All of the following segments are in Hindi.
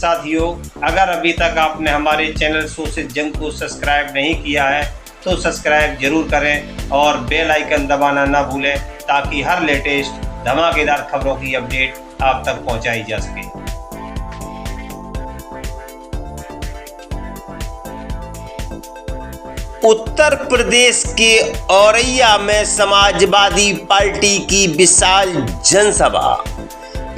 साथियों, अगर अभी तक आपने हमारे चैनल सोशल जंग को सब्सक्राइब नहीं किया है तो सब्सक्राइब जरूर करें और बेल आइकन दबाना ना भूलें ताकि हर लेटेस्ट धमाकेदार खबरों की अपडेट आप तक पहुंचाई जा सके। उत्तर प्रदेश के औरैया में समाजवादी पार्टी की विशाल जनसभा।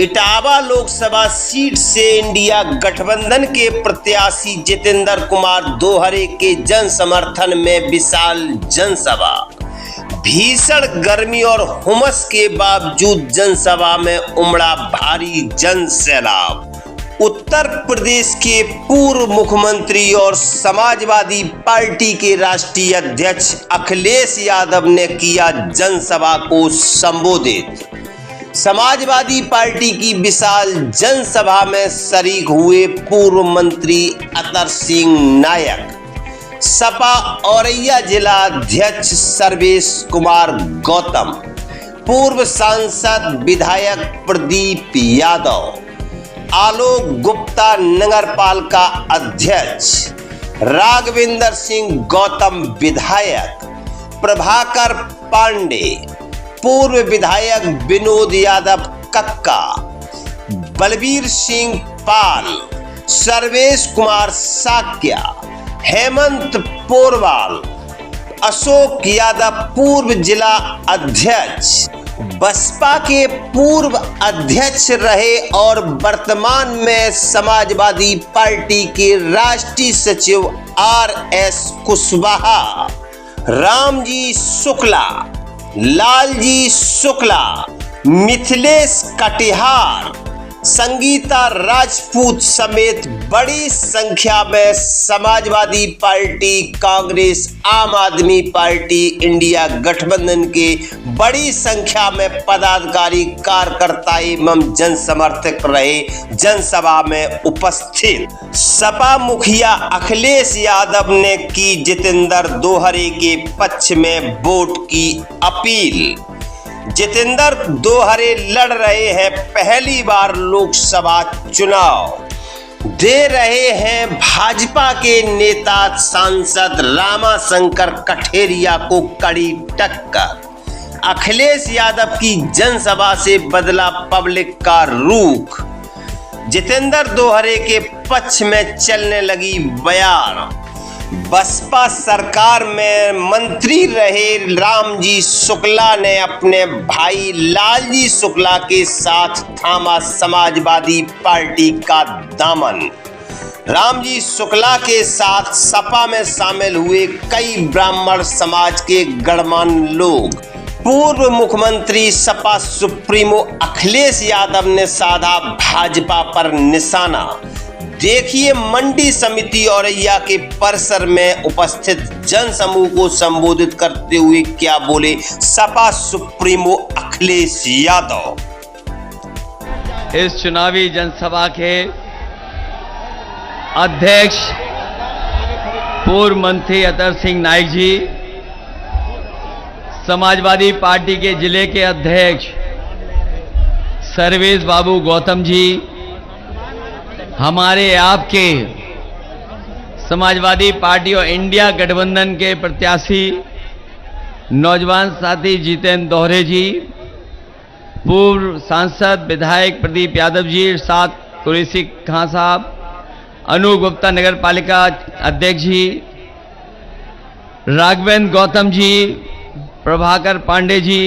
इटावा लोकसभा सीट से इंडिया गठबंधन के प्रत्याशी जितेंद्र कुमार दोहरे के जन समर्थन में विशाल जनसभा। भीषण गर्मी और हुमस के बावजूद जनसभा में उमड़ा भारी जन सैलाब। उत्तर प्रदेश के पूर्व मुख्यमंत्री और समाजवादी पार्टी के राष्ट्रीय अध्यक्ष अखिलेश यादव ने किया जनसभा को संबोधित। समाजवादी पार्टी की विशाल जनसभा में शरीक हुए पूर्व मंत्री अतर सिंह नायक, सपा औरैया जिला अध्यक्ष सर्वेश कुमार गौतम, पूर्व सांसद विधायक प्रदीप यादव, आलोक गुप्ता नगरपालिका अध्यक्ष, राघवेंद्र सिंह गौतम विधायक, प्रभाकर पांडे, पूर्व विधायक विनोद यादव कक्का, बलबीर सिंह पाल, सर्वेश कुमार साक्या, हेमंत पोरवाल, अशोक यादव पूर्व जिला अध्यक्ष, बसपा के पूर्व अध्यक्ष रहे और वर्तमान में समाजवादी पार्टी के राष्ट्रीय सचिव RS कुशवाहा, रामजी शुक्ला, लालजी शुक्ला, मिथिलेश कटिहार, संगीता राजपूत समेत बड़ी संख्या में समाजवादी पार्टी, कांग्रेस, आम आदमी पार्टी, इंडिया गठबंधन के बड़ी संख्या में पदाधिकारी, कार्यकर्ता एवं जन समर्थक रहे जनसभा में उपस्थित। सपा मुखिया अखिलेश यादव ने की जितेंद्र दोहरे के पक्ष में वोट की अपील। जितेंद्र दोहरे लड़ रहे हैं पहली बार लोकसभा चुनाव, दे रहे हैं भाजपा के नेता सांसद रामाशंकर कठेरिया को कड़ी टक्कर। अखिलेश यादव की जनसभा से बदला पब्लिक का रुख। जितेंद्र दोहरे के पक्ष में चलने लगी बयान। बसपा सरकार में मंत्री रहे रामजी शुक्ला ने अपने भाई लालजी शुक्ला के साथ थामा समाजवादी पार्टी का दामन। रामजी शुक्ला के साथ सपा में शामिल हुए कई ब्राह्मण समाज के गणमान्य लोग। पूर्व मुख्यमंत्री सपा सुप्रीमो अखिलेश यादव ने साधा भाजपा पर निशाना। देखिए मंडी समिति औरैया के परिसर में उपस्थित जनसमूह को संबोधित करते हुए क्या बोले सपा सुप्रीमो अखिलेश यादव। इस चुनावी जनसभा के अध्यक्ष पूर्व मंत्री अतर सिंह नायक जी, समाजवादी पार्टी के जिले के अध्यक्ष सर्वेश बाबू गौतम जी, हमारे आपके समाजवादी पार्टी और इंडिया गठबंधन के प्रत्याशी नौजवान साथी जितेंद्र दोहरे जी, पूर्व सांसद विधायक प्रदीप यादव जी, साथ कुरैशी खां साहब, अनु गुप्ता नगर पालिका अध्यक्ष जी, राघवेंद्र गौतम जी, प्रभाकर पांडे जी,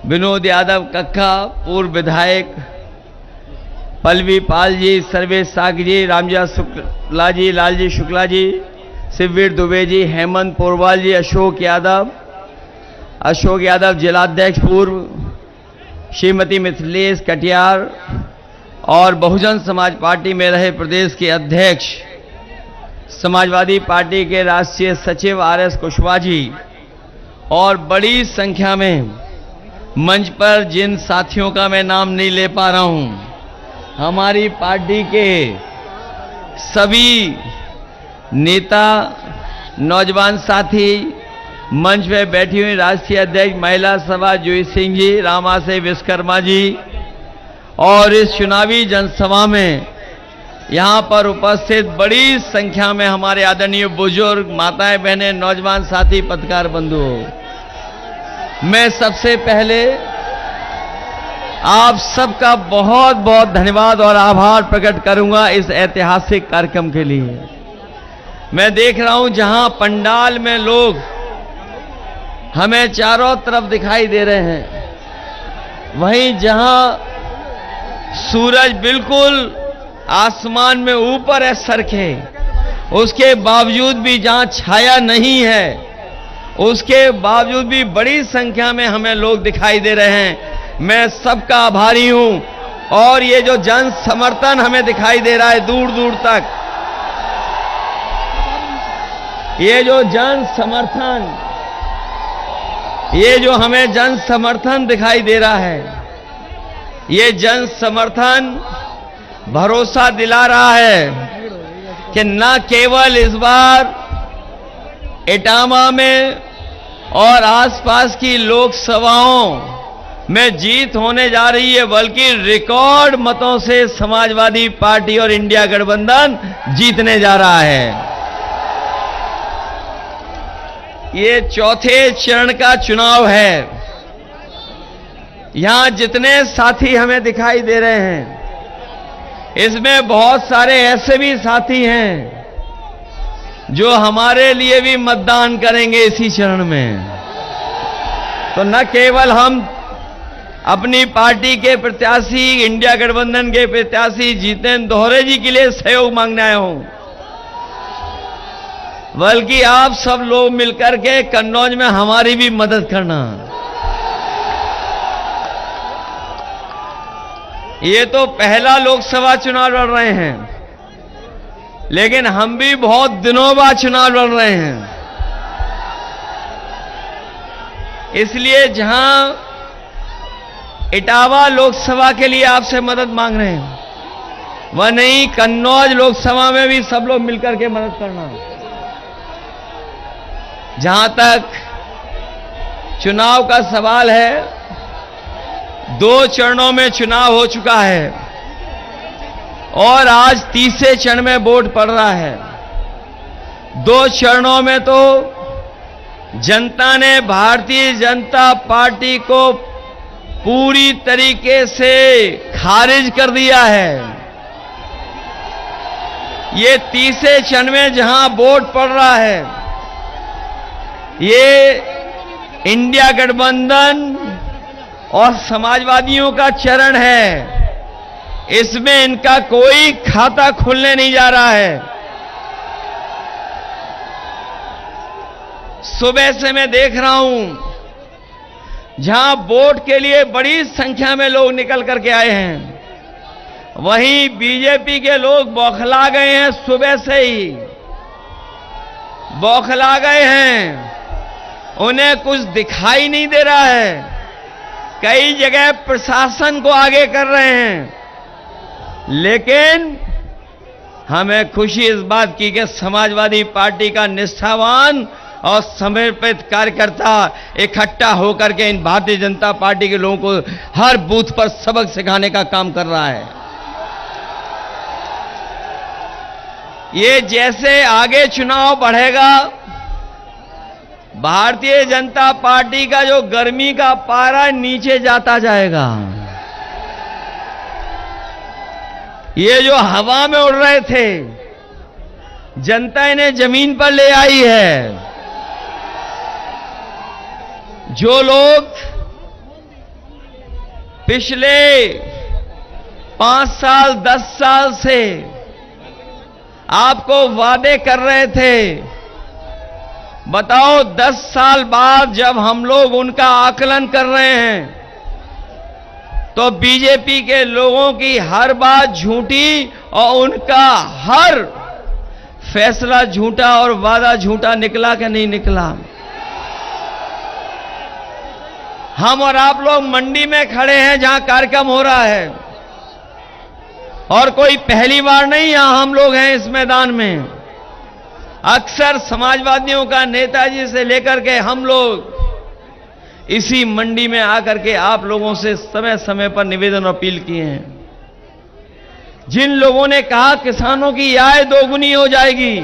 विनोद यादव कक्का, पूर्व विधायक पलवी पाल जी, सर्वेश साग जी, रामजा शुक्ला जी, लालजी शुक्ला जी, शिववीर दुबे जी, हेमंत पोरवाल जी, अशोक यादव जिलाध्यक्ष पूर्व, श्रीमती मिथिलेश कटियार और बहुजन समाज पार्टी में रहे प्रदेश के अध्यक्ष समाजवादी पार्टी के राष्ट्रीय सचिव RS कुशवाहा जी और बड़ी संख्या में मंच पर जिन साथियों का मैं नाम नहीं ले पा रहा हूं, हमारी पार्टी के सभी नेता, नौजवान साथी, मंच पे बैठी हुई राष्ट्रीय अध्यक्ष महिला सभा जूही सिंह जी, रामा से विश्वकर्मा जी और इस चुनावी जनसभा में यहां पर उपस्थित बड़ी संख्या में हमारे आदरणीय बुजुर्ग, माताएं, बहनें, नौजवान साथी, पत्रकार बंधु, मैं सबसे पहले आप सबका बहुत बहुत धन्यवाद और आभार प्रकट करूंगा इस ऐतिहासिक कार्यक्रम के लिए। मैं देख रहा हूं जहां पंडाल में लोग हमें चारों तरफ दिखाई दे रहे हैं, वहीं जहां सूरज बिल्कुल आसमान में ऊपर है सर के, उसके बावजूद भी जहां छाया नहीं है, उसके बावजूद भी बड़ी संख्या में हमें लोग दिखाई दे रहे हैं। मैं सबका आभारी हूं। और ये जो जन समर्थन हमें दिखाई दे रहा है दूर दूर तक, ये जो जन समर्थन, ये जो हमें जन समर्थन दिखाई दे रहा है, ये जन समर्थन भरोसा दिला रहा है कि न केवल इस बार इटावा में और आसपास की लोकसभाओं में जीत होने जा रही है, बल्कि रिकॉर्ड मतों से समाजवादी पार्टी और इंडिया गठबंधन जीतने जा रहा है। ये चौथे चरण का चुनाव है। यहां जितने साथी हमें दिखाई दे रहे हैं, इसमें बहुत सारे ऐसे भी साथी हैं जो हमारे लिए भी मतदान करेंगे इसी चरण में। तो न केवल हम अपनी पार्टी के प्रत्याशी, इंडिया गठबंधन के प्रत्याशी जितेंद्र दोहरे जी के लिए सहयोग मांगने आया हूं, बल्कि आप सब लोग मिलकर के कन्नौज में हमारी भी मदद करना। ये तो पहला लोकसभा चुनाव लड़ रहे हैं, लेकिन हम भी बहुत दिनों बाद चुनाव लड़ रहे हैं। इसलिए जहां इटावा लोकसभा के लिए आपसे मदद मांग रहे हैं, वह नहीं, कन्नौज लोकसभा में भी सब लोग मिलकर के मदद करना। जहां तक चुनाव का सवाल है, 2 चरणों में चुनाव हो चुका है और आज तीसरे चरण में वोट पड़ रहा है। 2 चरणों में तो जनता ने भारतीय जनता पार्टी को पूरी तरीके से खारिज कर दिया है। ये तीसरे चरण में जहां वोट पड़ रहा है, ये इंडिया गठबंधन और समाजवादियों का चरण है। इसमें इनका कोई खाता खुलने नहीं जा रहा है। सुबह से मैं देख रहा हूं जहां वोट के लिए बड़ी संख्या में लोग निकल करके आए हैं, वहीं बीजेपी के लोग बौखला गए हैं। सुबह से ही बौखला गए हैं, उन्हें कुछ दिखाई नहीं दे रहा है। कई जगह प्रशासन को आगे कर रहे हैं, लेकिन हमें खुशी इस बात की कि समाजवादी पार्टी का निष्ठावान और समर्पित कार्यकर्ता इकट्ठा होकर के इन भारतीय जनता पार्टी के लोगों को हर बूथ पर सबक सिखाने का काम कर रहा है। ये जैसे आगे चुनाव बढ़ेगा, भारतीय जनता पार्टी का जो गर्मी का पारा नीचे जाता जाएगा। ये जो हवा में उड़ रहे थे, जनता इन्हें जमीन पर ले आई है। जो लोग पिछले 5 साल 10 साल से आपको वादे कर रहे थे, बताओ 10 साल बाद जब हम लोग उनका आकलन कर रहे हैं, तो बीजेपी के लोगों की हर बात झूठी और उनका हर फैसला झूठा और वादा झूठा निकला कि नहीं निकला। हम और आप लोग मंडी में खड़े हैं जहां कार्यक्रम हो रहा है, और कोई पहली बार नहीं यहां हम लोग हैं इस मैदान में। अक्सर समाजवादियों का नेताजी से लेकर के हम लोग इसी मंडी में आकर के आप लोगों से समय समय पर निवेदन और अपील किए हैं जिन लोगों ने कहा किसानों की आय दोगुनी हो जाएगी,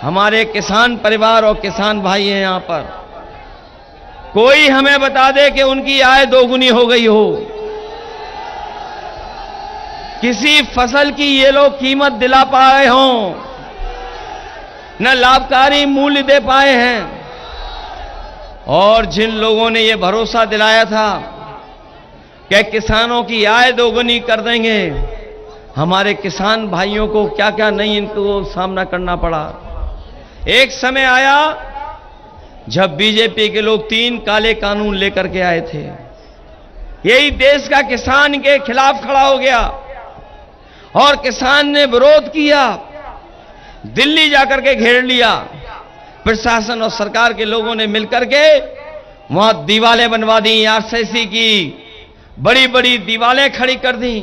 हमारे किसान परिवार और किसान भाई हैं यहां पर, कोई हमें बता दे कि उनकी आय दोगुनी हो गई हो। किसी फसल की ये लोग कीमत दिला पाए हों, न लाभकारी मूल्य दे पाए हैं। और जिन लोगों ने ये भरोसा दिलाया था कि किसानों की आय दोगुनी कर देंगे, हमारे किसान भाइयों को क्या क्या नहीं इनको सामना करना पड़ा। एक समय आया जब बीजेपी के लोग 3 काले कानून लेकर के आए थे। यही देश का किसान के खिलाफ खड़ा हो गया और किसान ने विरोध किया, दिल्ली जाकर के घेर लिया। प्रशासन और सरकार के लोगों ने मिलकर के वहां दीवारें बनवा दी, आरसीसी की बड़ी बड़ी दीवारें खड़ी कर दी,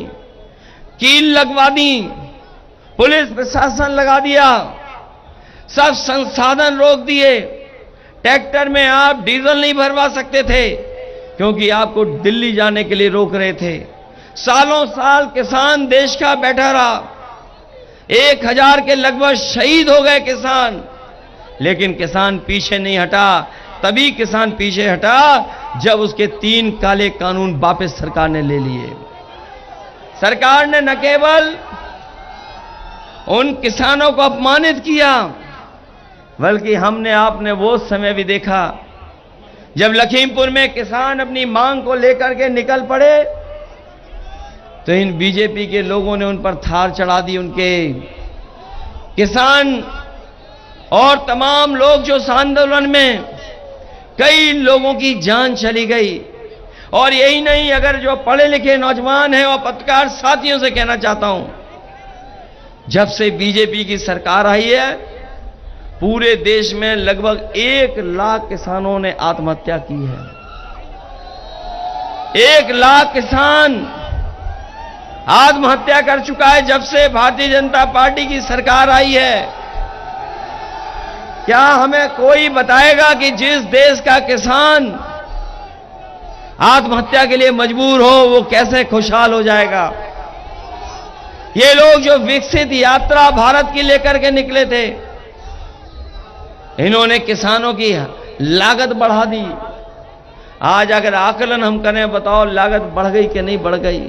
कील लगवा दी, पुलिस प्रशासन लगा दिया, सब संसाधन रोक दिए। ट्रैक्टर में आप डीजल नहीं भरवा सकते थे क्योंकि आपको दिल्ली जाने के लिए रोक रहे थे। सालों साल किसान देश का बैठा रहा, 1000 के लगभग शहीद हो गए किसान, लेकिन किसान पीछे नहीं हटा। तभी किसान पीछे हटा जब उसके 3 काले कानून वापस सरकार ने ले लिए। सरकार ने न केवल उन किसानों को अपमानित किया, बल्कि हमने आपने वो समय भी देखा जब लखीमपुर में किसान अपनी मांग को लेकर के निकल पड़े तो इन बीजेपी के लोगों ने उन पर थार चढ़ा दी। उनके किसान और तमाम लोग जो इस आंदोलन में, कई लोगों की जान चली गई। और यही नहीं, अगर जो पढ़े लिखे नौजवान हैं और पत्रकार साथियों से कहना चाहता हूं, जब से बीजेपी की सरकार आई है पूरे देश में लगभग 1 लाख किसानों ने आत्महत्या की है। 1 लाख किसान आत्महत्या कर चुका है जब से भारतीय जनता पार्टी की सरकार आई है। क्या हमें कोई बताएगा कि जिस देश का किसान आत्महत्या के लिए मजबूर हो वो कैसे खुशहाल हो जाएगा? ये लोग जो विकसित यात्रा भारत की लेकर के निकले थे, इन्होंने किसानों की लागत बढ़ा दी। आज अगर आकलन हम करें, बताओ लागत बढ़ गई कि नहीं बढ़ गई?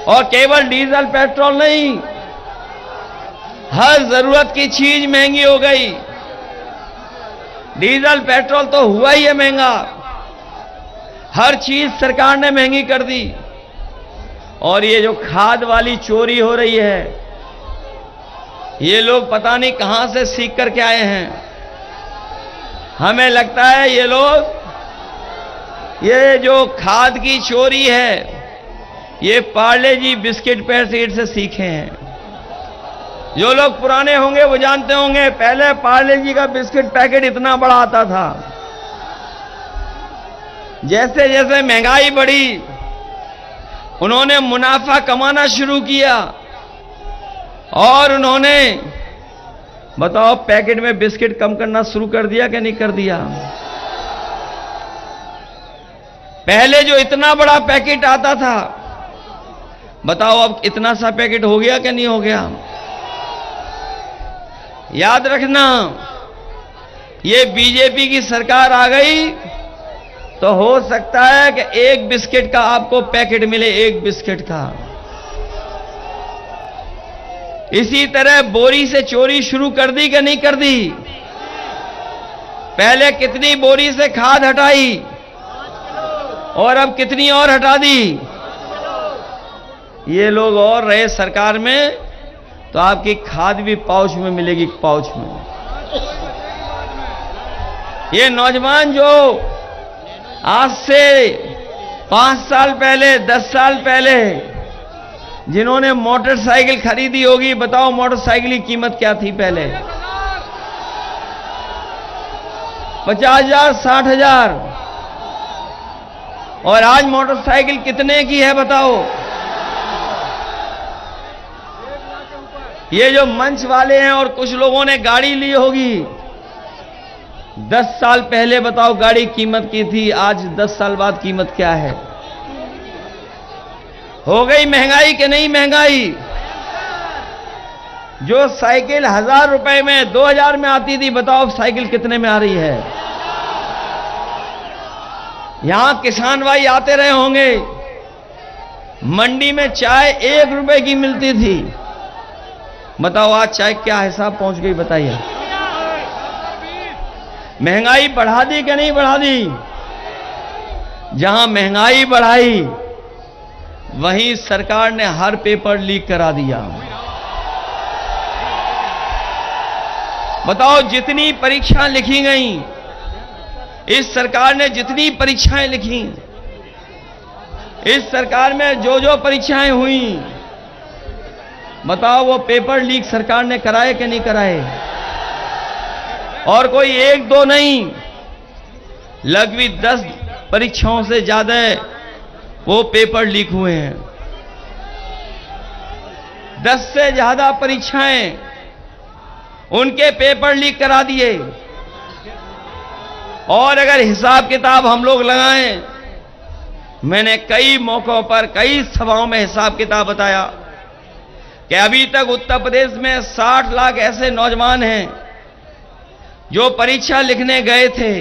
और केवल डीजल पेट्रोल नहीं, हर जरूरत की चीज महंगी हो गई। डीजल पेट्रोल तो हुआ ही है महंगा, हर चीज सरकार ने महंगी कर दी। और ये जो खाद वाली चोरी हो रही है, ये लोग पता नहीं कहां से सीख करके आए हैं। हमें लगता है ये लोग, ये जो खाद की चोरी है, ये पार्ले जी बिस्किट पैकेट से सीखे हैं। जो लोग पुराने होंगे वो जानते होंगे, पहले पार्ले जी का बिस्किट पैकेट इतना बड़ा आता था। जैसे जैसे महंगाई बढ़ी, उन्होंने मुनाफा कमाना शुरू किया और उन्होंने, बताओ, पैकेट में बिस्किट कम करना शुरू कर दिया कि नहीं कर दिया? पहले जो इतना बड़ा पैकेट आता था, बताओ अब इतना सा पैकेट हो गया कि नहीं हो गया? याद रखना, ये बीजेपी की सरकार आ गई तो हो सकता है कि 1 बिस्किट का आपको पैकेट मिले, 1 बिस्किट का। इसी तरह बोरी से चोरी शुरू कर दी कि नहीं कर दी? पहले कितनी बोरी से खाद हटाई और अब कितनी और हटा दी? ये लोग और रहे सरकार में तो आपकी खाद भी पाउच में मिलेगी, पाउच में। ये नौजवान जो आज से 5 साल पहले, 10 साल पहले जिन्होंने मोटरसाइकिल खरीदी होगी, बताओ मोटरसाइकिल की कीमत क्या थी पहले? 50,000, 60,000। और आज मोटरसाइकिल कितने की है बताओ? ये जो मंच वाले हैं और कुछ लोगों ने गाड़ी ली होगी, 10 साल पहले बताओ गाड़ी कीमत की थी, आज 10 साल बाद कीमत क्या है? हो गई महंगाई कि नहीं महंगाई? जो साइकिल 1000 रुपए में 2000 में आती थी, बताओ अब साइकिल कितने में आ रही है? यहां किसान भाई आते रहे होंगे, मंडी में चाय 1 रुपए की मिलती थी, बताओ आज चाय क्या हिसाब पहुंच गई बताइए? महंगाई बढ़ा दी कि नहीं बढ़ा दी? जहां महंगाई बढ़ाई वहीं सरकार ने हर पेपर लीक करा दिया। बताओ जितनी परीक्षाएं लिखी गई, इस सरकार ने जितनी परीक्षाएं लिखी, इस सरकार में जो जो परीक्षाएं हुई, बताओ वो पेपर लीक सरकार ने कराए कि नहीं कराए? और कोई 1-2 नहीं, लगभग 10 परीक्षाओं से ज्यादा वो पेपर लीक हुए हैं। 10 से ज्यादा परीक्षाएं उनके पेपर लीक करा दिए। और अगर हिसाब किताब हम लोग लगाएं, मैंने कई मौकों पर कई सभाओं में हिसाब किताब बताया कि अभी तक उत्तर प्रदेश में 60 लाख ऐसे नौजवान हैं जो परीक्षा लिखने गए थे।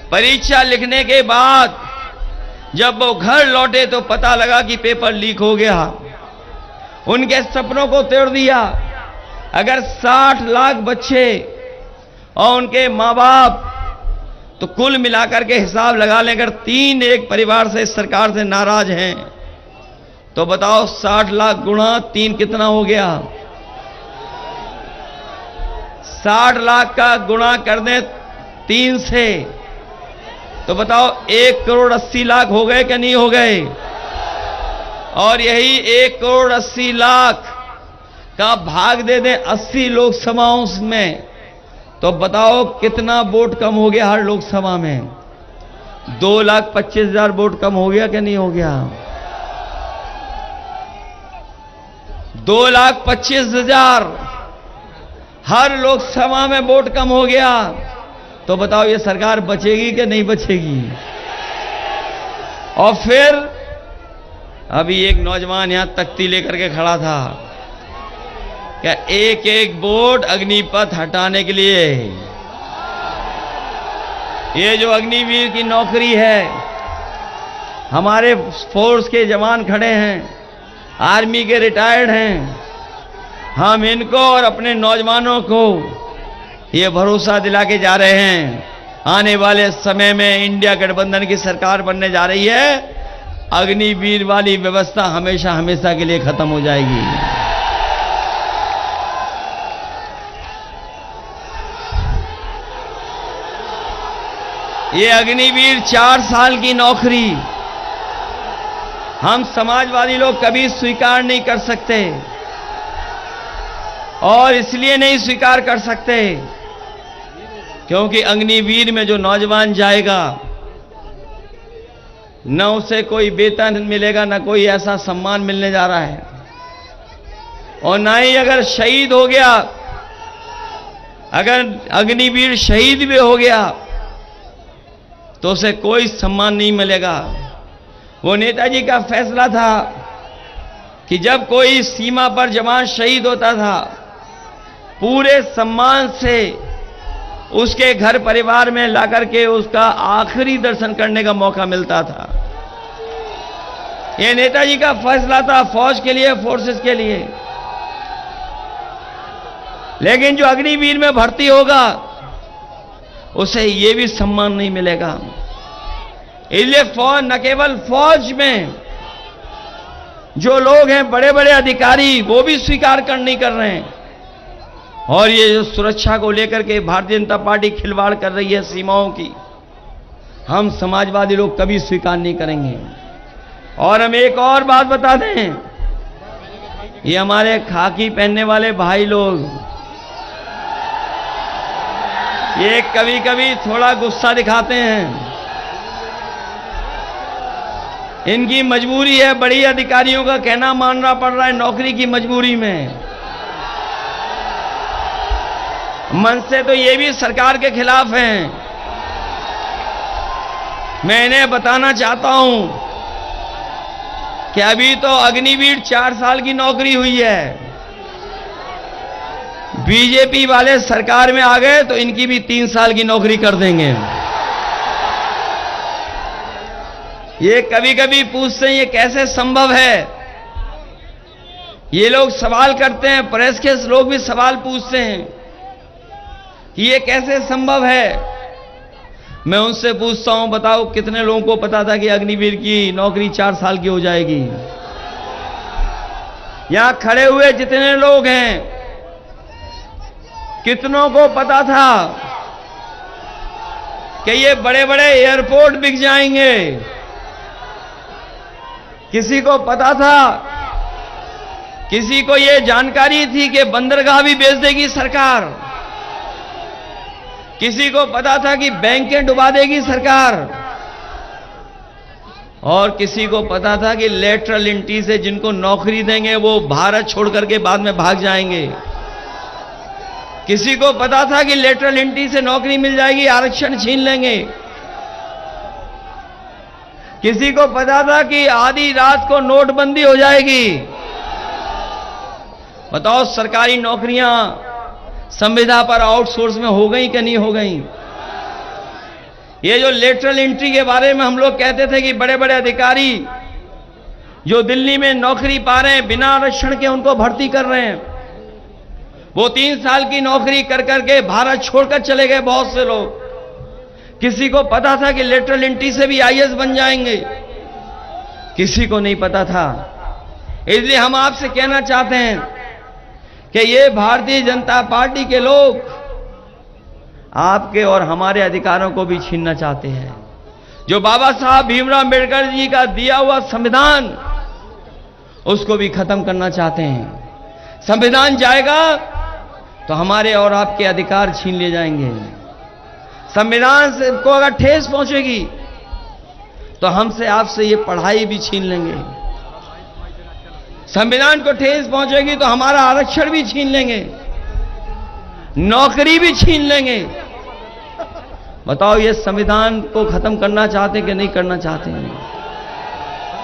परीक्षा लिखने के बाद जब वो घर लौटे तो पता लगा कि पेपर लीक हो गया, उनके सपनों को तोड़ दिया। अगर 60 लाख बच्चे और उनके मां बाप, तो कुल मिलाकर के हिसाब लगा लें, अगर 3 एक परिवार से इस सरकार से नाराज हैं, तो बताओ 60 लाख गुणा 3 कितना हो गया? 60 लाख का गुणा कर दें 3 से, तो बताओ 1 करोड़ 80 लाख हो गए कि नहीं हो गए? और यही 1 करोड़ 80 लाख का भाग दे दें 80 लोकसभाओं में, तो बताओ कितना वोट कम हो गया हर लोकसभा में? 2,25,000 वोट कम हो गया कि नहीं हो गया? 2,25,000 हर लोकसभा में वोट कम हो गया, तो बताओ ये सरकार बचेगी कि नहीं बचेगी? और फिर अभी एक नौजवान यहां तख्ती लेकर के खड़ा था, क्या एक एक वोट अग्निपथ हटाने के लिए। ये जो अग्निवीर की नौकरी है, हमारे फोर्स के जवान खड़े हैं, आर्मी के रिटायर्ड हैं, हम इनको और अपने नौजवानों को ये भरोसा दिला के जा रहे हैं, आने वाले समय में इंडिया गठबंधन की सरकार बनने जा रही है, अग्निवीर वाली व्यवस्था हमेशा हमेशा के लिए खत्म हो जाएगी। ये अग्निवीर 4 साल की नौकरी हम समाजवादी लोग कभी स्वीकार नहीं कर सकते, और इसलिए नहीं स्वीकार कर सकते क्योंकि अग्निवीर में जो नौजवान जाएगा, न उसे कोई वेतन मिलेगा, न कोई ऐसा सम्मान मिलने जा रहा है, और ना ही अगर शहीद हो गया, अगर अग्निवीर शहीद भी हो गया तो उसे कोई सम्मान नहीं मिलेगा। वो नेताजी का फैसला था कि जब कोई सीमा पर जवान शहीद होता था, पूरे सम्मान से उसके घर परिवार में लाकर के उसका आखिरी दर्शन करने का मौका मिलता था। यह नेताजी का फैसला था फौज के लिए, फोर्सेस के लिए। लेकिन जो अग्निवीर में भर्ती होगा उसे यह भी सम्मान नहीं मिलेगा। इसलिए फौज, न केवल फौज में जो लोग हैं बड़े बड़े अधिकारी, वो भी स्वीकार नहीं कर रहे हैं, और ये जो सुरक्षा को लेकर के भारतीय जनता पार्टी खिलवाड़ कर रही है सीमाओं की, हम समाजवादी लोग कभी स्वीकार नहीं करेंगे। और हम एक और बात बता दें, ये हमारे खाकी पहनने वाले भाई लोग, ये कभी कभी थोड़ा गुस्सा दिखाते हैं, इनकी मजबूरी है, बड़ी अधिकारियों का कहना मानना पड़ रहा है नौकरी की मजबूरी में। मन से तो ये भी सरकार के खिलाफ हैं। मैं इन्हें बताना चाहता हूं कि अभी तो अग्निवीर 4 साल की नौकरी हुई है, बीजेपी वाले सरकार में आ गए तो इनकी भी 3 साल की नौकरी कर देंगे। ये कभी कभी पूछते हैं ये कैसे संभव है। ये लोग सवाल करते हैं, प्रेस के लोग भी सवाल पूछते हैं कि ये कैसे संभव है। मैं उनसे पूछता हूं, बताओ कितने लोगों को पता था कि अग्निवीर की नौकरी 4 साल की हो जाएगी? यहां खड़े हुए जितने लोग हैं, कितनों को पता था कि ये बड़े बड़े एयरपोर्ट बिक जाएंगे? किसी को पता था? किसी को ये जानकारी थी कि बंदरगाह भी बेच देगी सरकार? किसी को पता था कि बैंकें डुबा देगी सरकार? और किसी को पता था कि लेटरल एंट्री से जिनको नौकरी देंगे वो भारत छोड़ करके बाद में भाग जाएंगे? किसी को पता था कि लेटरल एंट्री से नौकरी मिल जाएगी, आरक्षण छीन लेंगे? किसी को पता था कि आधी रात को नोटबंदी हो जाएगी? बताओ सरकारी नौकरियां संविदा पर आउटसोर्स में हो गई कि नहीं हो गई? ये जो लेटरल एंट्री के बारे में हम लोग कहते थे कि बड़े बड़े अधिकारी जो दिल्ली में नौकरी पा रहे हैं बिना आरक्षण के उनको भर्ती कर रहे हैं, वो 3 साल की नौकरी कर करके भारत छोड़कर चले गए बहुत से लोग। किसी को पता था कि लेटरल एंट्री से भी आईएएस बन जाएंगे? किसी को नहीं पता था। इसलिए हम आपसे कहना चाहते हैं कि ये भारतीय जनता पार्टी के लोग आपके और हमारे अधिकारों को भी छीनना चाहते हैं। जो बाबा साहब भीमराव अम्बेडकर जी का दिया हुआ संविधान, उसको भी खत्म करना चाहते हैं। संविधान जाएगा तो हमारे और आपके अधिकार छीन लिए जाएंगे। संविधान से को अगर ठेस पहुंचेगी तो हमसे आपसे ये पढ़ाई भी छीन लेंगे। संविधान को ठेस पहुंचेगी तो हमारा आरक्षण भी छीन लेंगे, नौकरी भी छीन लेंगे। बताओ ये संविधान को खत्म करना चाहते कि नहीं करना चाहते हैं?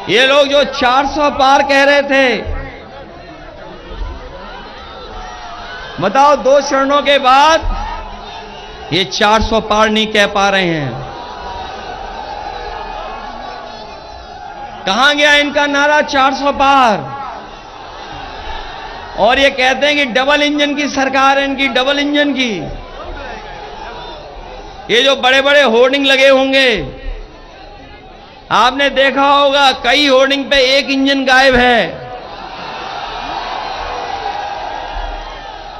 ये लोग जो 400 पार कह रहे थे, बताओ 2 चरणों के बाद ये 400 पार नहीं कह पा रहे हैं। कहां गया इनका नारा 400 पार? और ये कहते हैं कि डबल इंजन की सरकार है इनकी, डबल इंजन की। ये जो बड़े बड़े होर्डिंग लगे होंगे, आपने देखा होगा कई होर्डिंग पे एक इंजन गायब है।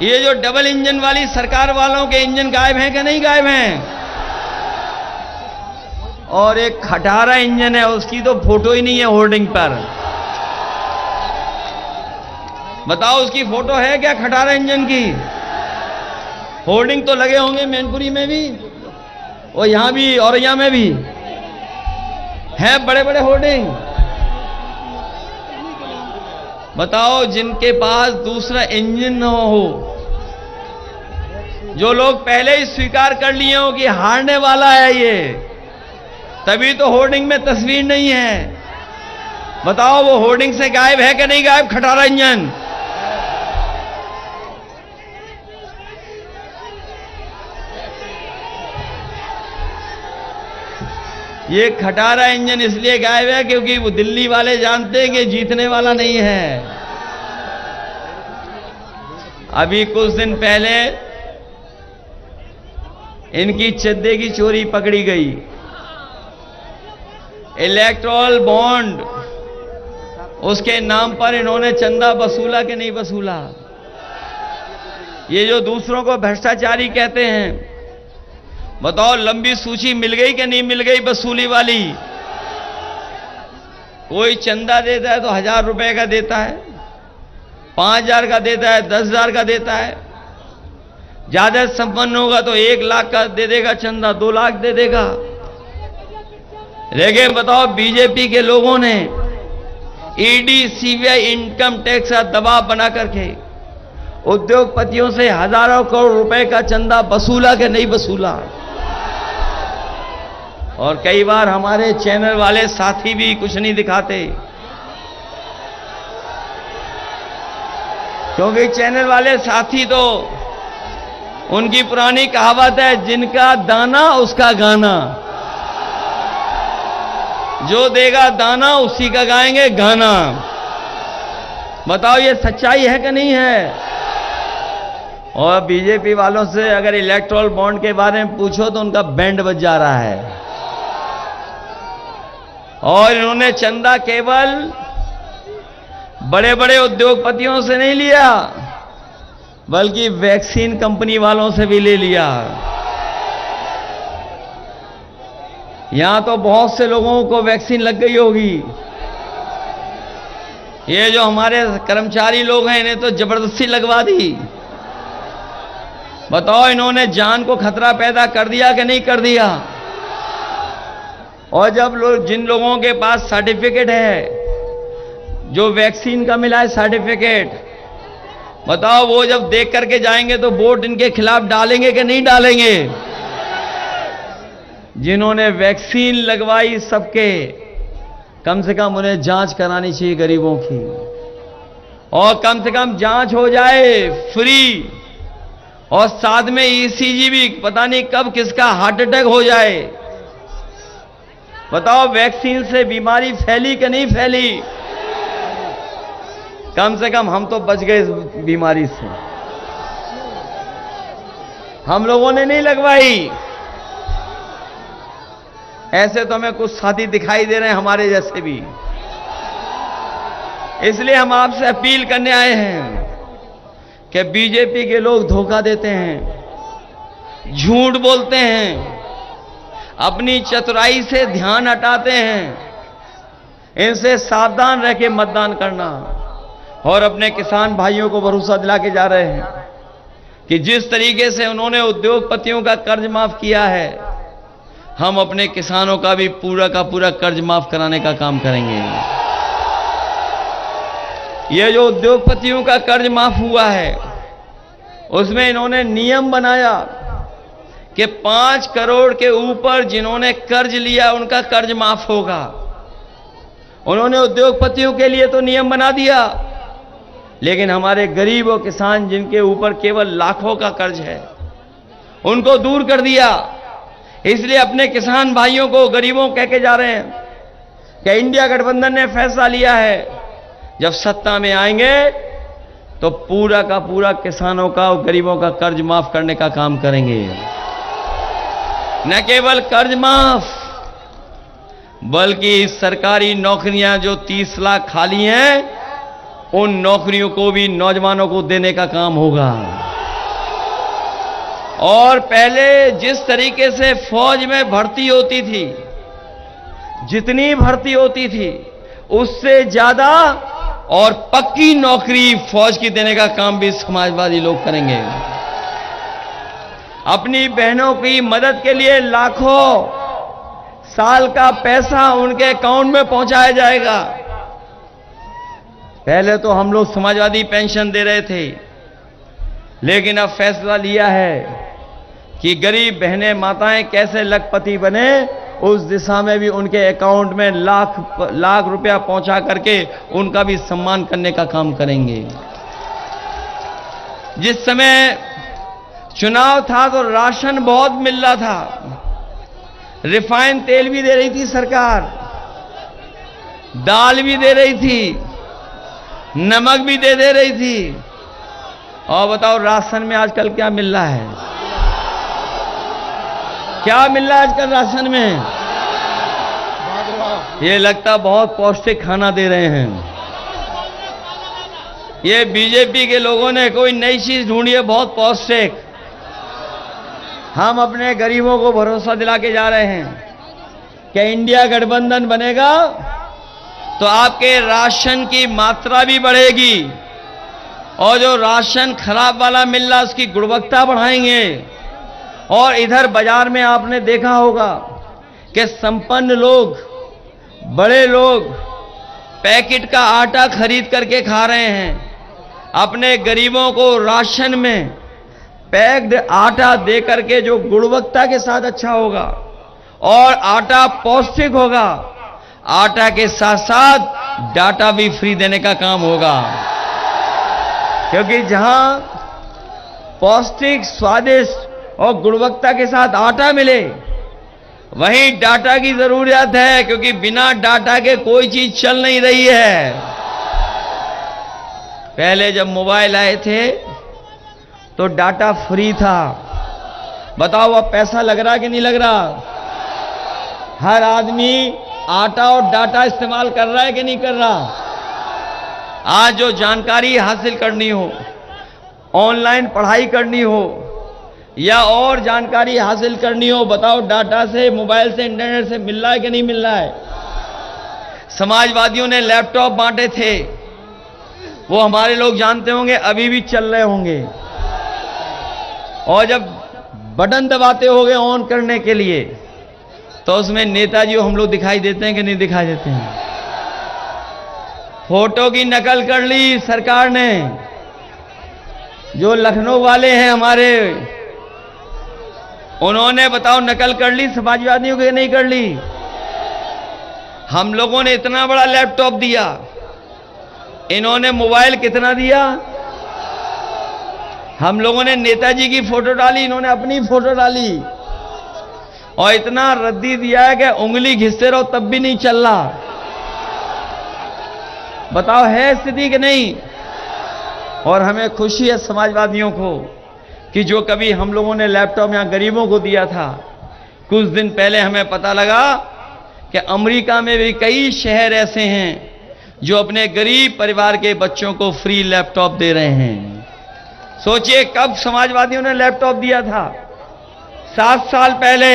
ये जो डबल इंजन वाली सरकार वालों के इंजन गायब हैं कि नहीं गायब हैं? और एक खटारा इंजन है, उसकी तो फोटो ही नहीं है होर्डिंग पर। बताओ उसकी फोटो है क्या खटारा इंजन की? होर्डिंग तो लगे होंगे मैनपुरी में भी और यहां भी औरैया में भी है बड़े बड़े होर्डिंग। बताओ जिनके पास दूसरा इंजन न हो, जो लोग पहले ही स्वीकार कर लिए हो कि हारने वाला है ये, तभी तो होर्डिंग में तस्वीर नहीं है। बताओ वो होर्डिंग से गायब है कि नहीं गायब खटारा इंजन? ये खटारा इंजन इसलिए गायब है क्योंकि वो दिल्ली वाले जानते हैं कि जीतने वाला नहीं है। अभी कुछ दिन पहले इनकी चद्दे की चोरी पकड़ी गई। इलेक्टोरल बॉन्ड, उसके नाम पर इन्होंने चंदा वसूला कि नहीं वसूला? ये जो दूसरों को भ्रष्टाचारी कहते हैं, बताओ लंबी सूची मिल गई कि नहीं मिल गई वसूली वाली? कोई चंदा देता है तो 1000 रुपए का देता है, 5000 का देता है, 10,000 का देता है। ज्यादा संपन्न होगा तो 1 लाख का दे देगा चंदा, 2 लाख दे देगा। लेकिन बताओ बीजेपी के लोगों ने ईडी सीबीआई इनकम टैक्स का दबाव बना करके उद्योगपतियों से हजारों करोड़ रुपए का चंदा वसूला कि नहीं वसूला? और कई बार हमारे चैनल वाले साथी भी कुछ नहीं दिखाते, क्योंकि चैनल वाले साथी तो उनकी पुरानी कहावत है, जिनका दाना उसका गाना। जो देगा दाना उसी का गाएंगे गाना। बताओ ये सच्चाई है कि नहीं है? और बीजेपी वालों से अगर इलेक्टोरल बॉन्ड के बारे में पूछो तो उनका बैंड बज जा रहा है। और इन्होंने चंदा केवल बड़े बड़े उद्योगपतियों से नहीं लिया, बल्कि वैक्सीन कंपनी वालों से भी ले लिया। यहां तो बहुत से लोगों को वैक्सीन लग गई होगी। ये जो हमारे कर्मचारी लोग हैं, इन्हें तो जबरदस्ती लगवा दी। बताओ इन्होंने जान को खतरा पैदा कर दिया कि नहीं कर दिया? और जब जिन लोगों के पास सर्टिफिकेट है, जो वैक्सीन का मिला है सर्टिफिकेट, बताओ वो जब देख करके जाएंगे तो वोट इनके खिलाफ डालेंगे कि नहीं डालेंगे? जिन्होंने वैक्सीन लगवाई सबके, कम से कम उन्हें जांच करानी चाहिए गरीबों की, और कम से कम जांच हो जाए फ्री, और साथ में ईसीजी भी, पता नहीं कब किसका हार्ट अटैक हो जाए। बताओ वैक्सीन से बीमारी फैली कि नहीं फैली? कम से कम हम तो बच गए इस बीमारी से। हम लोगों ने नहीं लगवाई। ऐसे तो हमें कुछ साथी दिखाई दे रहे हैं हमारे जैसे भी। इसलिए हम आपसे अपील करने आए हैं कि बीजेपी के लोग धोखा देते हैं, झूठ बोलते हैं, अपनी चतुराई से ध्यान हटाते हैं। इनसे सावधान रह के मतदान करना। और अपने किसान भाइयों को भरोसा दिला के जा रहे हैं कि जिस तरीके से उन्होंने उद्योगपतियों का कर्ज माफ किया है, हम अपने किसानों का भी पूरा का पूरा कर्ज माफ कराने का काम करेंगे। ये जो उद्योगपतियों का कर्ज माफ हुआ है, उसमें इन्होंने नियम बनाया कि 5 करोड़ के ऊपर जिन्होंने कर्ज लिया उनका कर्ज माफ होगा। उन्होंने उद्योगपतियों के लिए तो नियम बना दिया, लेकिन हमारे गरीब और किसान जिनके ऊपर केवल लाखों का कर्ज है, उनको दूर कर दिया। इसलिए अपने किसान भाइयों को, गरीबों कह के जा रहे हैं कि इंडिया गठबंधन ने फैसला लिया है, जब सत्ता में आएंगे तो पूरा का पूरा किसानों का और गरीबों का कर्ज माफ करने का काम करेंगे। न केवल कर्ज माफ, बल्कि सरकारी नौकरियां जो 30 लाख खाली हैं, उन नौकरियों को भी नौजवानों को देने का काम होगा। और पहले जिस तरीके से फौज में भर्ती होती थी, जितनी भर्ती होती थी, उससे ज्यादा और पक्की नौकरी फौज की देने का काम भी समाजवादी लोग करेंगे। अपनी बहनों की मदद के लिए लाखों साल का पैसा उनके अकाउंट में पहुंचाया जाएगा। पहले तो हम लोग समाजवादी पेंशन दे रहे थे, लेकिन अब फैसला लिया है कि गरीब बहनें, माताएं कैसे लखपति बने, उस दिशा में भी उनके अकाउंट में लाख रुपया पहुंचा करके उनका भी सम्मान करने का काम करेंगे। जिस समय चुनाव था तो राशन बहुत मिल रहा था, रिफाइंड तेल भी दे रही थी सरकार, दाल भी दे रही थी, नमक भी दे रही थी। और बताओ राशन में आजकल क्या मिल रहा है? क्या मिल रहा है आजकल राशन में? ये लगता बहुत पौष्टिक खाना दे रहे हैं। ये बीजेपी के लोगों ने कोई नई चीज ढूंढी है, बहुत पौष्टिक। हम अपने गरीबों को भरोसा दिला के जा रहे हैं कि इंडिया गठबंधन बनेगा तो आपके राशन की मात्रा भी बढ़ेगी, और जो राशन खराब वाला मिल रहा है उसकी गुणवत्ता बढ़ाएंगे। और इधर बाजार में आपने देखा होगा कि संपन्न लोग, बड़े लोग पैकेट का आटा खरीद करके खा रहे हैं। अपने गरीबों को राशन में पैक्ड आटा दे करके जो गुणवत्ता के साथ अच्छा होगा और आटा पौष्टिक होगा, आटा के साथ साथ डाटा भी फ्री देने का काम होगा। क्योंकि जहां पौष्टिक, स्वादिष्ट और गुणवत्ता के साथ आटा मिले, वहीं डाटा की जरूरत है, क्योंकि बिना डाटा के कोई चीज चल नहीं रही है। पहले जब मोबाइल आए थे तो डाटा फ्री था। बताओ अब पैसा लग रहा कि नहीं लग रहा? हर आदमी आटा और डाटा इस्तेमाल कर रहा है कि नहीं कर रहा? आज जो जानकारी हासिल करनी हो, ऑनलाइन पढ़ाई करनी हो या और जानकारी हासिल करनी हो, बताओ डाटा से, मोबाइल से, इंटरनेट से मिल रहा है कि नहीं मिल रहा है? समाजवादियों ने लैपटॉप बांटे थे, वो हमारे लोग जानते होंगे, अभी भी चल रहे होंगे। और जब बटन दबाते होंगे ऑन करने के लिए, तो उसमें नेताजी हम लोग दिखाई देते हैं कि नहीं दिखाई देते हैं? फोटो की नकल कर ली सरकार ने। जो लखनऊ वाले हैं हमारे, उन्होंने बताओ नकल कर ली समाजवादियों की नहीं कर ली? हम लोगों ने इतना बड़ा लैपटॉप दिया, इन्होंने मोबाइल कितना दिया? हम लोगों ने नेताजी की फोटो डाली, इन्होंने अपनी फोटो डाली, और इतना रद्दी दिया है कि उंगली घिसते रहो तब भी नहीं चल रहा। बताओ है स्थिति कि नहीं? और हमें खुशी है समाजवादियों को कि जो कभी हम लोगों ने लैपटॉप यहां गरीबों को दिया था, कुछ दिन पहले हमें पता लगा कि अमेरिका में भी कई शहर ऐसे हैं जो अपने गरीब परिवार के बच्चों को फ्री लैपटॉप दे रहे हैं। सोचिए कब समाजवादियों ने लैपटॉप दिया था? 7 साल पहले।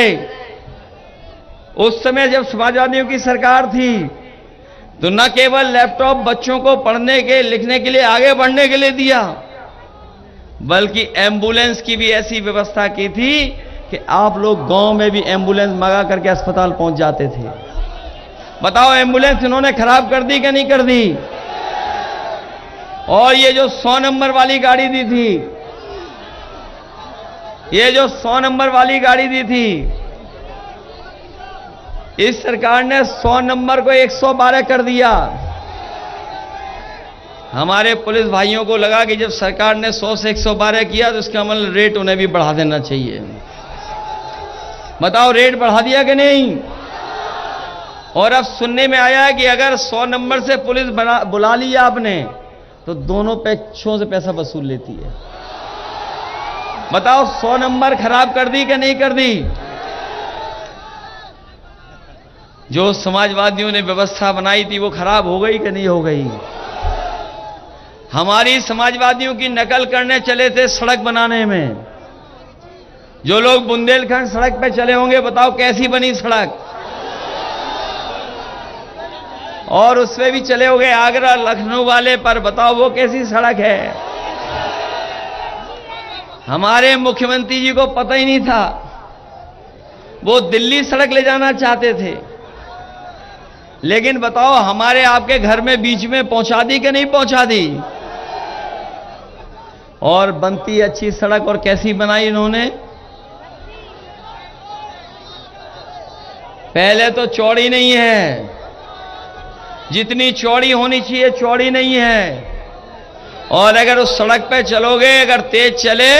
उस समय जब समाजवादियों की सरकार थी तो न केवल लैपटॉप बच्चों को पढ़ने के, लिखने के लिए, आगे बढ़ने के लिए दिया, बल्कि एम्बुलेंस की भी ऐसी व्यवस्था की थी कि आप लोग गांव में भी एम्बुलेंस मंगा करके अस्पताल पहुंच जाते थे। बताओ एम्बुलेंस इन्होंने खराब कर दी कि नहीं कर दी? और ये जो 100 नंबर वाली गाड़ी दी थी, ये जो 100 नंबर वाली गाड़ी दी थी, इस सरकार ने 100 नंबर को 112 कर दिया। हमारे पुलिस भाइयों को लगा कि जब सरकार ने 100 से 112 किया तो इसका मतलब रेट उन्हें भी बढ़ा देना चाहिए। बताओ रेट बढ़ा दिया कि नहीं? और अब सुनने में आया है कि अगर 100 नंबर से पुलिस बुला लिया आपने तो दोनों पक्षों से पैसा वसूल लेती है। बताओ 100 नंबर खराब कर दी कि नहीं कर दी? जो समाजवादियों ने व्यवस्था बनाई थी वो खराब हो गई कि नहीं हो गई? हमारी समाजवादियों की नकल करने चले थे सड़क बनाने में। जो लोग बुंदेलखंड सड़क पे चले होंगे, बताओ कैसी बनी सड़क? और उसमें भी चले होंगे आगरा, लखनऊ वाले पर, बताओ वो कैसी सड़क है? हमारे मुख्यमंत्री जी को पता ही नहीं था, वो दिल्ली सड़क ले जाना चाहते थे, लेकिन बताओ हमारे आपके घर में बीच में पहुंचा दी कि नहीं पहुंचा दी? और बनती अच्छी सड़क और कैसी बनाई इन्होंने? पहले तो चौड़ी नहीं है, जितनी चौड़ी होनी चाहिए चौड़ी नहीं है, और अगर उस सड़क पे चलोगे, अगर तेज चले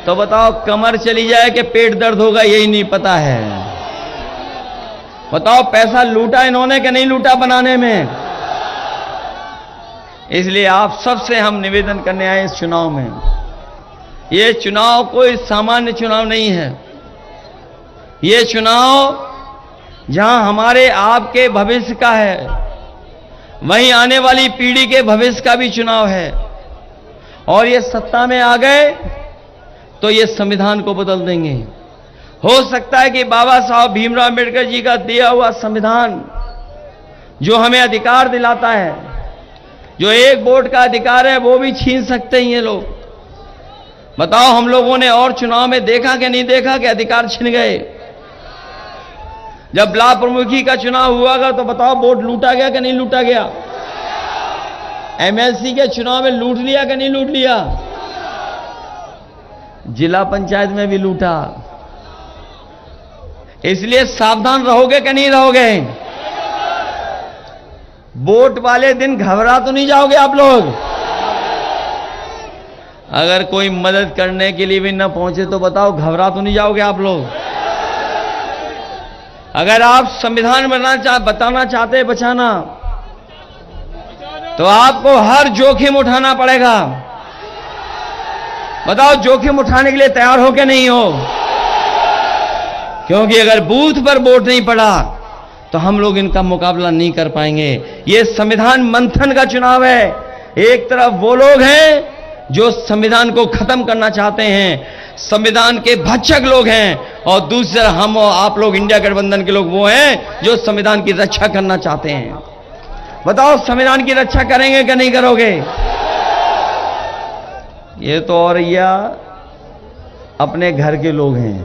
तो बताओ कमर चली जाए कि पेट दर्द होगा यही नहीं पता है। बताओ पैसा लूटा इन्होंने कि नहीं लूटा बनाने में? इसलिए आप सबसे हम निवेदन करने आए इस चुनाव में। ये चुनाव कोई सामान्य चुनाव नहीं है, ये चुनाव जहां हमारे आपके भविष्य का है, वहीं आने वाली पीढ़ी के भविष्य का भी चुनाव है। और ये सत्ता में आ गए तो ये संविधान को बदल देंगे। हो सकता है कि बाबा साहब भीमराव अम्बेडकर जी का दिया हुआ संविधान जो हमें अधिकार दिलाता है, जो एक वोट का अधिकार है, वो भी छीन सकते हैं ये लोग। बताओ हम लोगों ने और चुनाव में देखा कि नहीं देखा कि अधिकार छिन गए? जब ब्लॉक प्रमुखी का चुनाव हुआ तो बताओ वोट लूटा गया कि नहीं लूटा गया? एमएलसी के चुनाव में लूट लिया कि नहीं लूट लिया? जिला पंचायत में भी लूटा। इसलिए सावधान रहोगे कि नहीं रहोगे? वोट वाले दिन घबरा तो नहीं जाओगे आप लोग? अगर कोई मदद करने के लिए भी न पहुंचे तो बताओ, घबरा तो नहीं जाओगे आप लोग? अगर आप संविधान बताना चाहते बचाना, तो आपको हर जोखिम उठाना पड़ेगा। बताओ, जोखिम उठाने के लिए तैयार हो कि नहीं हो? क्योंकि अगर बूथ पर वोट नहीं पड़ा तो हम लोग इनका मुकाबला नहीं कर पाएंगे। ये संविधान मंथन का चुनाव है। एक तरफ वो लोग हैं जो संविधान को खत्म करना चाहते हैं, संविधान के भक्षक लोग हैं, और दूसरी तरफ हम और आप लोग इंडिया गठबंधन के लोग वो हैं जो संविधान की रक्षा करना चाहते हैं। बताओ, संविधान की रक्षा करेंगे कि नहीं करोगे? ये तो औरैया अपने घर के लोग हैं,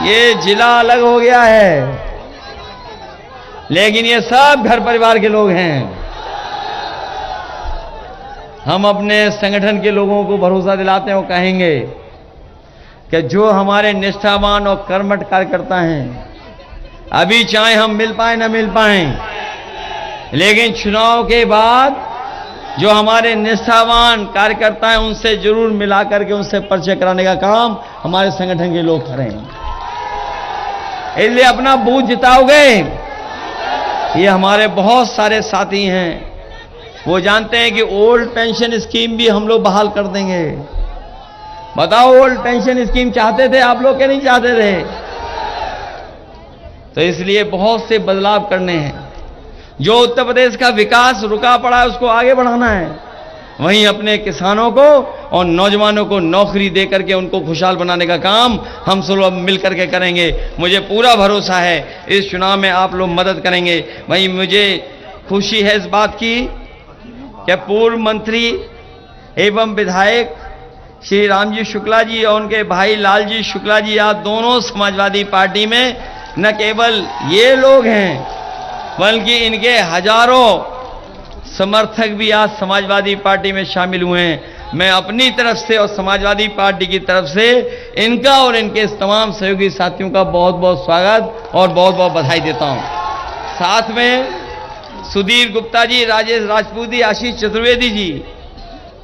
ये जिला अलग हो गया है, लेकिन ये सब घर परिवार के लोग हैं। हम अपने संगठन के लोगों को भरोसा दिलाते हैं और कहेंगे कि जो हमारे निष्ठावान और कर्मठ कार्यकर्ता हैं, अभी चाहे हम मिल पाए न मिल पाए, लेकिन चुनाव के बाद जो हमारे निष्ठावान कार्यकर्ता हैं उनसे जरूर मिला करके उनसे परिचय कराने का काम हमारे संगठन के लोग करें। इसलिए अपना बूथ जिताओगे। ये हमारे बहुत सारे साथी हैं, वो जानते हैं कि ओल्ड पेंशन स्कीम भी हम लोग बहाल कर देंगे। बताओ, ओल्ड पेंशन स्कीम चाहते थे आप लोग के नहीं चाहते थे? तो इसलिए बहुत से बदलाव करने हैं। जो उत्तर प्रदेश का विकास रुका पड़ा है उसको आगे बढ़ाना है, वहीं अपने किसानों को और नौजवानों को नौकरी देकर के उनको खुशहाल बनाने का काम हम सब लोग मिलकर के करेंगे। मुझे पूरा भरोसा है इस चुनाव में आप लोग मदद करेंगे। वहीं मुझे खुशी है इस बात की कि पूर्व मंत्री एवं विधायक श्री रामजी शुक्ला जी और उनके भाई लालजी शुक्ला जी आज दोनों समाजवादी पार्टी में न केवल ये लोग हैं बल्कि इनके हजारों समर्थक भी आज समाजवादी पार्टी में शामिल हुए हैं। मैं अपनी तरफ से और समाजवादी पार्टी की तरफ से इनका और इनके तमाम सहयोगी साथियों का बहुत बहुत स्वागत और बहुत बहुत बधाई देता हूं। साथ में सुधीर गुप्ता जी, राजेश राजपूत जी, आशीष चतुर्वेदी जी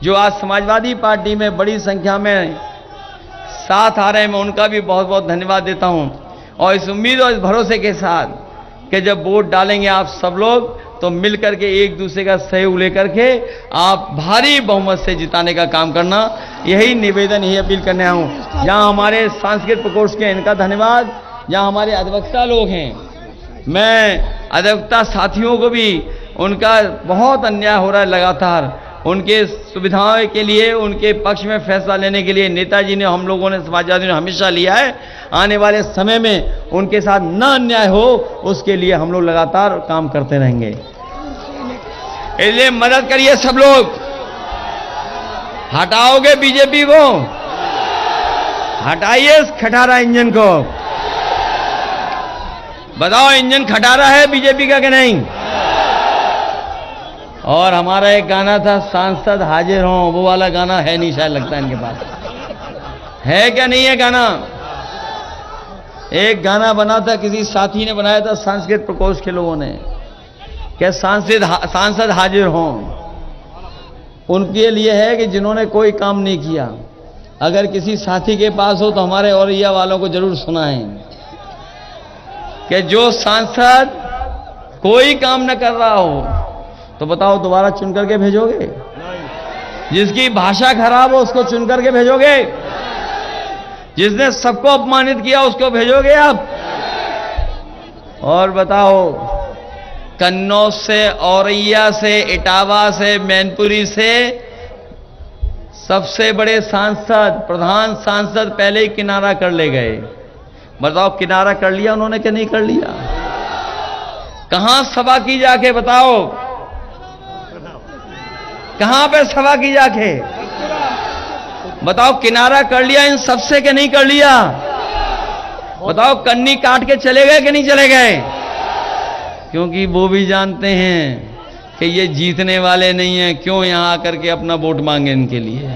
जो आज समाजवादी पार्टी में बड़ी संख्या में साथ आ रहे हैं, मैं उनका भी बहुत बहुत धन्यवाद देता हूं। और इस उम्मीद और इस भरोसे के साथ कि जब वोट डालेंगे आप सब लोग तो मिल करके एक दूसरे का सहयोग लेकर के आप भारी बहुमत से जिताने का काम करना, यही निवेदन, यही अपील करने आया हूं। जहां हमारे सांस्कृतिक प्रकोष्ठ के इनका धन्यवाद, जहां हमारे अधिवक्ता लोग हैं, मैं अधिवक्ता साथियों को भी उनका बहुत अन्याय हो रहा है लगातार, उनके सुविधाओं के लिए, उनके पक्ष में फैसला लेने के लिए नेताजी ने, हम लोगों ने, समाजवादी ने हमेशा लिया है। आने वाले समय में उनके साथ न अन्याय हो उसके लिए हम लोग लगातार काम करते रहेंगे। इसलिए मदद करिए सब लोग। हटाओगे बीजेपी को, हटाइए इस खटारा इंजन को। बताओ, इंजन खटारा है बीजेपी का कि नहीं? और हमारा एक गाना था, सांसद हाजिर हों, वो वाला गाना है नहीं शायद, लगता है इनके पास है क्या नहीं है गाना? एक गाना बना था, किसी साथी ने बनाया था सांस्कृतिक प्रकोष्ठ के लोगों ने, क्या सांसद हाजिर हों। उनके लिए है कि जिन्होंने कोई काम नहीं किया, अगर किसी साथी के पास हो तो हमारे औरैया वालों को जरूर सुनाएं कि जो सांसद कोई काम न कर रहा हो तो बताओ दोबारा चुन करके भेजोगे? जिसकी भाषा खराब हो उसको चुन करके भेजोगे? जिसने सबको अपमानित किया उसको भेजोगे आप? और बताओ, कन्नौज से, औरैया से, इटावा से, मैनपुरी से सबसे बड़े सांसद, प्रधान सांसद पहले ही किनारा कर ले गए। बताओ, किनारा कर लिया उन्होंने कि नहीं कर लिया? कहां सभा की जाके? बताओ, कहां पे सभा की जाके? बताओ, किनारा कर लिया इन सबसे कि नहीं कर लिया? बताओ, कन्नी काट के चले गए कि नहीं चले गए? क्योंकि वो भी जानते हैं कि ये जीतने वाले नहीं हैं, क्यों यहां आकर के अपना वोट मांगे इनके लिए।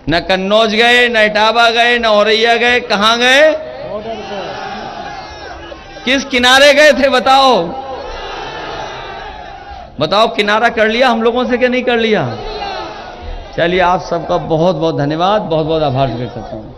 न कन्नौज गए, न इटावा गए, न औरैया गए, कहां गए? किस किनारे गए थे बताओ? बताओ किनारा कर लिया हम लोगों से कि नहीं कर लिया? चलिए आप सबका बहुत बहुत धन्यवाद, बहुत बहुत आभार व्यक्त करता हूँ।